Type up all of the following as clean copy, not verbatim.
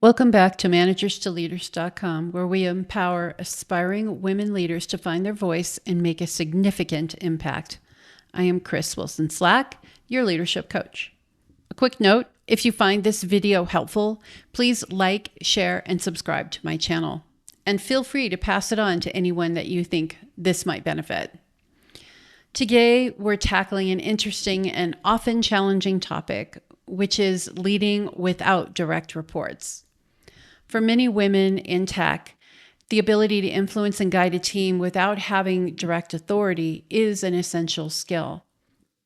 Welcome back to ManagersToLeaders.com, where we empower aspiring women leaders to find their voice and make a significant impact. I am Chris Wilson-Slack, your leadership coach. A quick note, if you find this video helpful, please like, share, and subscribe to my channel. And feel free to pass it on to anyone that you think this might benefit. Today, we're tackling an interesting and often challenging topic, which is leading without direct reports. For many women in tech, the ability to influence and guide a team without having direct authority is an essential skill.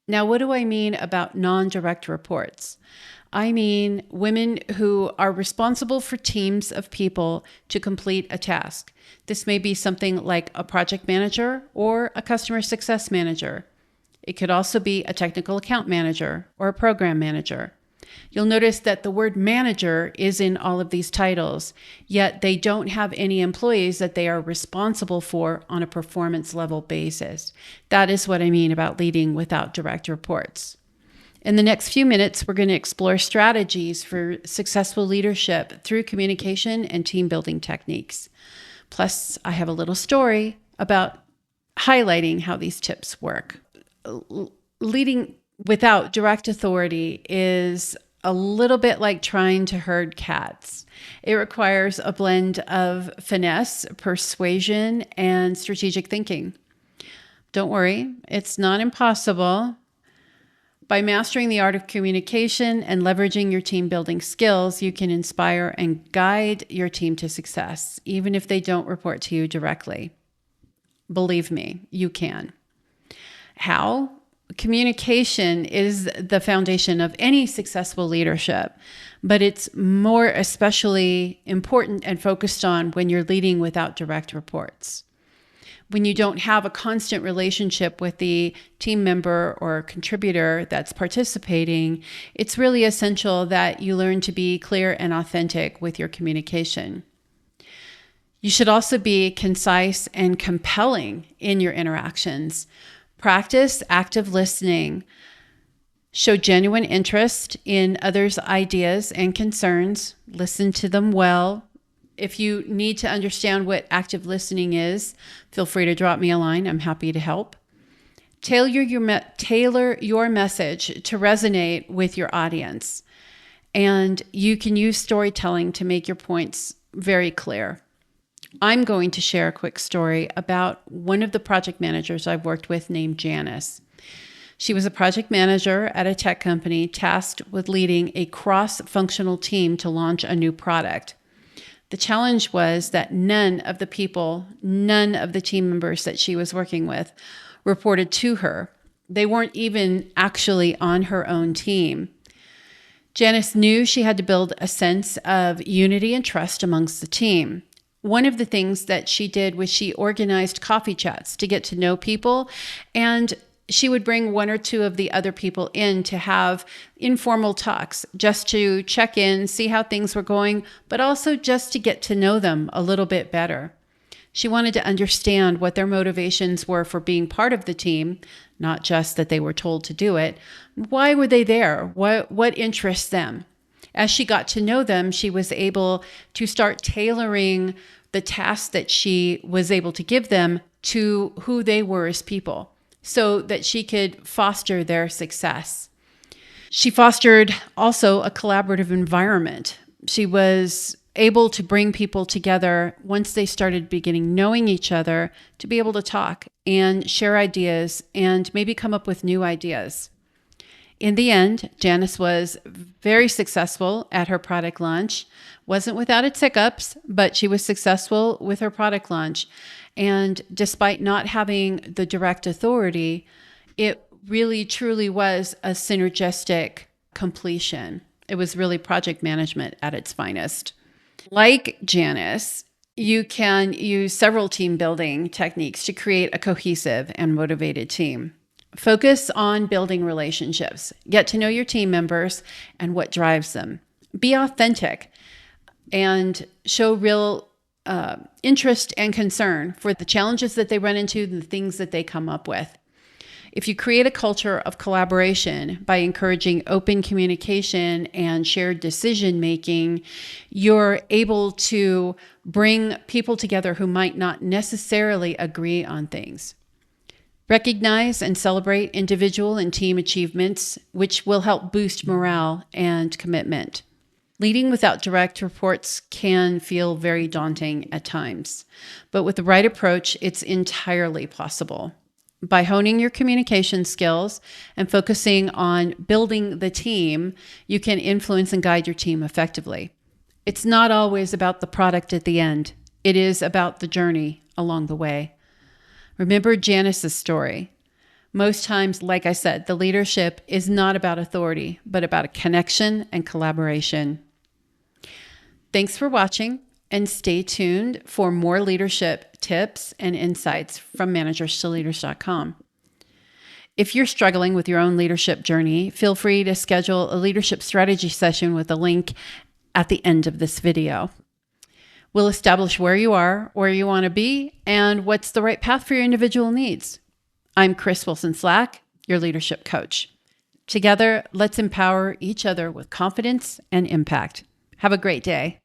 Now, what do I mean about non-direct reports? I mean women who are responsible for teams of people to complete a task. This may be something like a project manager or a customer success manager. It could also be a technical account manager or a program manager. You'll notice that the word manager is in all of these titles, yet they don't have any employees that they are responsible for on a performance level basis. That is what I mean about leading without direct reports. In the next few minutes, we're going to explore strategies for successful leadership through communication and team building techniques. Plus, I have a little story about highlighting how these tips work. Leading without direct authority is a little bit like trying to herd cats. It requires a blend of finesse, persuasion, and strategic thinking. Don't worry, it's not impossible. By mastering the art of communication and leveraging your team building skills, you can inspire and guide your team to success, even if they don't report to you directly. Believe me, you can. How? Communication is the foundation of any successful leadership, but it's more especially important and focused on when you're leading without direct reports. When you don't have a constant relationship with the team member or contributor that's participating, it's really essential that you learn to be clear and authentic with your communication. You should also be concise and compelling in your interactions. Practice active listening. Show genuine interest in others' ideas and concerns. Listen to them well. If you need to understand what active listening is, feel free to drop me a line. I'm happy to help. Tailor your message to resonate with your audience. And you can use storytelling to make your points very clear. I'm going to share a quick story about one of the project managers I've worked with named Janice. She was a project manager at a tech company tasked with leading a cross-functional team to launch a new product. The challenge was that none of the team members that she was working with reported to her. They weren't even actually on her own team. Janice knew she had to build a sense of unity and trust amongst the team. One of the things that she did was she organized coffee chats to get to know people, and she would bring one or two of the other people in to have informal talks, just to check in, see how things were going, but also just to get to know them a little bit better. She wanted to understand what their motivations were for being part of the team, not just that they were told to do it. Why were they there? What interests them? As she got to know them, she was able to start tailoring the tasks that she was able to give them to who they were as people so that she could foster their success. She fostered also a collaborative environment. She was able to bring people together once they started beginning knowing each other to be able to talk and share ideas and maybe come up with new ideas. In the end, Janice was very successful at her product launch. Wasn't without its hiccups, but she was successful with her product launch. And despite not having the direct authority, it really truly was a synergistic completion. It was really project management at its finest. Like Janice, you can use several team building techniques to create a cohesive and motivated team. Focus on building relationships. Get to know your team members and what drives them. Be authentic and show real interest and concern for the challenges that they run into and the things that they come up with. If you create a culture of collaboration by encouraging open communication and shared decision making, you're able to bring people together who might not necessarily agree on things. Recognize and celebrate individual and team achievements, which will help boost morale and commitment. Leading without direct reports can feel very daunting at times, but with the right approach, it's entirely possible. By honing your communication skills and focusing on building the team, you can influence and guide your team effectively. It's not always about the product at the end. It is about the journey along the way. Remember Janice's story. Most times, like I said, the leadership is not about authority, but about a connection and collaboration. Thanks for watching, and stay tuned for more leadership tips and insights from managerstoleaders.com. If you're struggling with your own leadership journey, feel free to schedule a leadership strategy session with a link at the end of this video. We'll establish where you are, where you want to be, and what's the right path for your individual needs. I'm Chris Wilson-Slack, your leadership coach. Together, let's empower each other with confidence and impact. Have a great day.